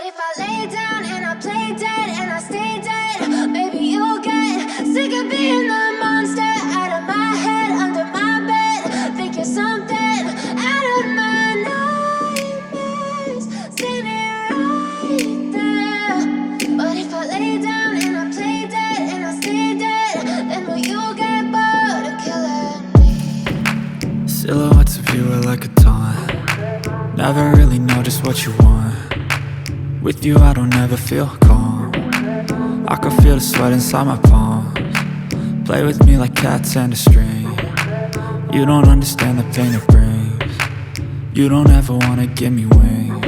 if I lay down and I play dead and I stay dead, maybe you'll get sick of being the monster out of my head, under my bed. Think you're something out of my nightmares, standing right there. But if I lay down and I play dead and I stay dead, then will you get bored of killing me? Silhouettes of you are like a taunt. Never really know just what you want. With you I don't ever feel calm. I can feel the sweat inside my palms. Play with me like cats and a string. You don't understand the pain it brings. You don't ever wanna give me wings.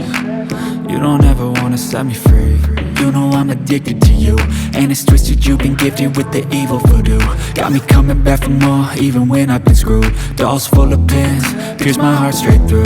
You don't ever wanna set me free. You know I'm addicted to you, and it's twisted, you've been gifted with the evil voodoo. Got me coming back for more, even when I've been screwed. Dolls full of pins, pierce my heart straight through.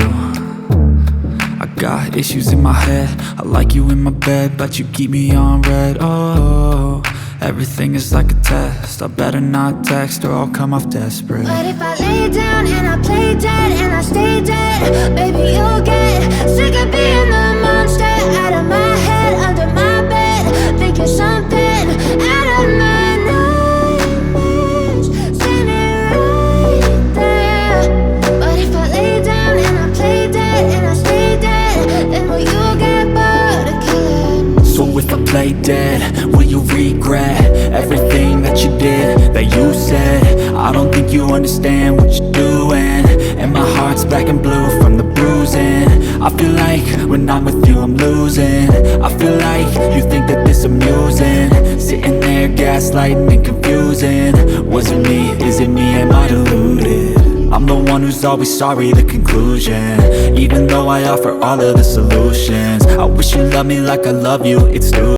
I got issues in my head, I like you in my bed, but you keep me on red. Oh, everything is like a test, I better not text or I'll come off desperate. But if I lay down and I play dead and I stay dead, baby you'll get sick of being the monster out of my head, under my bed. Think you're something out of my nightmares, standing right there. But if I lay down and I play dead and I stay dead, then will you get bored of killing me? So if I play dead, will you regret everything that you did, that you said? I don't think you understand what you're doing, and my heart's black and blue from the bruising. I feel like when I'm with you I'm losing. I feel like you think that this amusing, sitting there gaslighting and confusing. Was it me? Is it me? Am I deluded? I'm the one who's always sorry, the conclusion, even though I offer all of the solutions. I wish you loved me like I love you, it's stupid.